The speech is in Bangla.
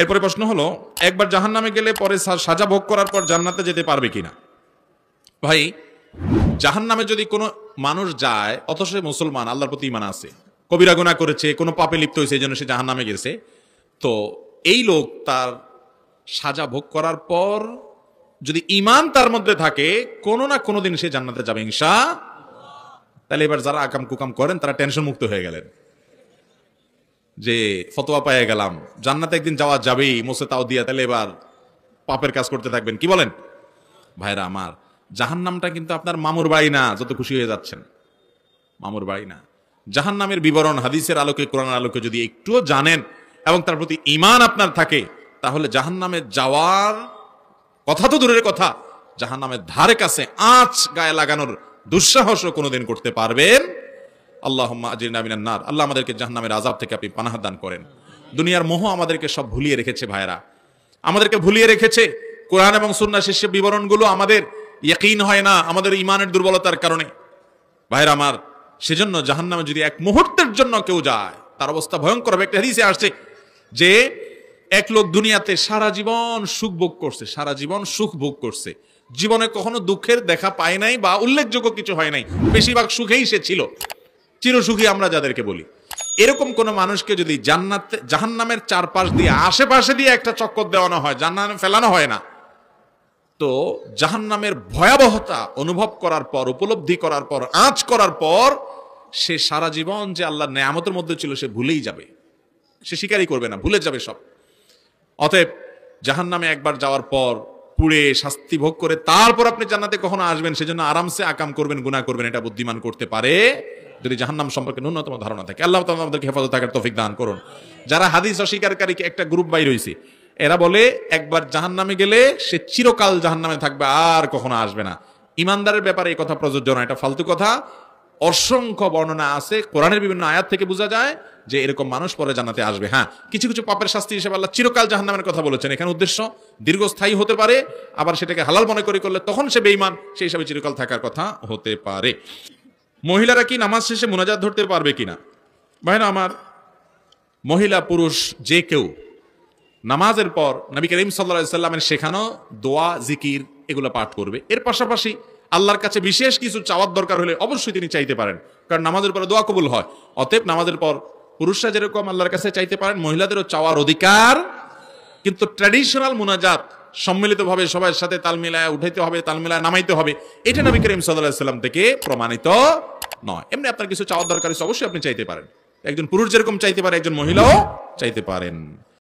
এরপরে প্রশ্ন হলো, একবার জাহান্নামে গেলে পরে সাজা ভোগ করার পর জান্নাতে যেতে পারবে কিনা? ভাই, জাহান্নামে যদি কোনো মানুষ যায় অথচ সে মুসলমান, আল্লাহর প্রতি ঈমান আছে, কবিরা গুনাহ করেছে, কোনো পাপে লিপ্ত হয়েছে, এই জন্য সে জাহান্নামে গেছে, তো এই লোক তার সাজা ভোগ করার পর যদি ঈমান তার মধ্যে থাকে, কোনো না কোনো দিন সে জান্নাতে যাবে ইনশাআল্লাহ। তাহলে এবার যারা আকাম কুকাম করেন তারা টেনশন মুক্ত হয়ে গেলেন যে ফতোয়া পেয়ে গেলাম, জান্নাতে একদিন যাওয়া যাবেই, মোসে তাও দিয়া, তাহলে এবার পাপের কাজ করতে থাকবেন। কি বলেন ভাইরা আমার? জাহান্নামটা কিন্তু আপনার মামুর বাড়ি না, যত খুশি হয়ে যাচ্ছেন, মামুর বাড়ি না। জাহান্নামের বিবরণ হাদিসের আলোকে, কোরআনের আলোকে যদি একটুও জানেন এবং তার প্রতি ঈমান আপনার থাকে, তাহলে জাহান্নামে যাওয়ার কথা তো দূরের কথা, জাহান্নামের ধারে কাছে আঁচ গায়ে লাগানোর দুঃসাহসও কোনোদিন করতে পারবেন। আল্লাহুম্মা আজিরনা মিনান নার। আল্লাহ আমাদেরকে জাহান্নামের আযাব থেকে আপনি পানাহ দান করেন। দুনিয়ার মোহ আমাদেরকে সব ভুলিয়ে রেখেছে ভাইরা, আমাদেরকে ভুলিয়ে রেখেছে। কোরআন এবং সুন্নাহ শীর্ষ বিবরণগুলো আমাদের ইয়াকিন হয় না, আমাদের ঈমানের দুর্বলতার কারণে। ভাইরা আমার, সেজন্য জাহান্নামে যদি এক মুহূর্তের জন্য কেউ যায়, তার অবস্থা ভয়ঙ্কর হবে। একটা হাদিসে আসছে যে এক লোক দুনিয়াতে সারা জীবন সুখ ভোগ করছে, সারা জীবন সুখ ভোগ করছে, জীবনে কখনো দুঃখের দেখা পায় নাই বা উল্লেখযোগ্য কিছু হয় নাই, বেশিরভাগ সুখেই সে ছিল, চিরসুখী আমরা যাদেরকে বলি। এরকম কোন মানুষকে যদি জান্নাতে জাহান্নামের চারপাশ দিয়ে আশেপাশে দিয়ে একটা চক্কর দেওয়ানো হয়, জাহান্নামে ফেলানো হয় না, তো জাহান্নামের ভয়াবহতা অনুভব করার পর, উপলব্ধি করার পর, আঁচ করার পর সে সারা জীবন যে আল্লাহর নেয়ামতের মধ্যে ছিল সে ভুলেই যাবে, সে স্বীকারই করবে না, ভুলে যাবে সব। অতএব জাহান্নামে একবার যাওয়ার পর পুড়ে শাস্তি ভোগ করে তারপর আপনি জান্নাতে কখনো আসবেন, সেজন্য আরামসে আকাম করবেন, গুনাহ করবেন, এটা বুদ্ধিমান করতে পারে যদি জাহান্নাম সম্পর্কে ন্যূনতম ধারণা থাকে। আল্লাহ তাআলা আমাদেরকে হেফাজত থাকার তৌফিক দান করুন। যারা হাদিস অস্বীকারী একটা গ্রুপ বাইর হইছে, এরা বলে একবার জাহান্নামে গেলে সে চিরকাল জাহান্নামে থাকবে, আর কখনো আসবে না। ইমানদারের ব্যাপারে এই কথা প্রযোজ্য না, এটা ফালতু কথা। অসংখ্য বর্ণনা আছে, কোরআনের বিভিন্ন আয়াত থেকে বোঝা যায় যে এরকম মানুষ পরে জান্নাতে আসবে। হ্যাঁ, কিছু কিছু পাপের শাস্তি হিসেবে আল্লাহ চিরকাল জাহান্নামের কথা বলেছেন। এখানে উদ্দেশ্য দীর্ঘস্থায়ী হতে পারে, আবার সেটাকে হালাল মনে করে করলে তখন সে বেঈমান, সেই হিসাবে চিরকাল থাকার কথা হতে পারে। মহিলারা কি নামাজ শেষে মুনাজাত ধরতে পারবে কিনা? ভাইরা আমার, মহিলা পুরুষ যে কেউ নামাজের পর নবী করিম সাল্লাল্লাহু আলাইহি সাল্লামের শেখানো দোয়া, জিকির এগুলো পাঠ করবে। এর পাশাপাশি আল্লাহর কাছে বিশেষ কিছু চাওয়ার দরকার হলে অবশ্যই তিনি চাইতে পারেন, কারণ নামাজের পরে দোয়া কবুল হয়। অতএব নামাজের পর পুরুষরা যেরকম আল্লাহর কাছে চাইতে পারেন, মহিলাদেরও চাওয়ার অধিকার। কিন্তু ট্র্যাডিশনাল মুনাজাত সম্মিলিতভাবে সবার সাথে তাল মিলায় উঠাইতে হবে, তাল মিলায় নামাইতে হবে, এটা নবী করিম সাল্লাল্লাহু আলাইহি সাল্লাম থেকে প্রমাণিত নয়। এমনি আপনার কিছু চাওয়ার দরকার আছে, অবশ্যই আপনি চাইতে পারেন। একজন পুরুষ যেরকম চাইতে পারে, একজন মহিলাও চাইতে পারেন।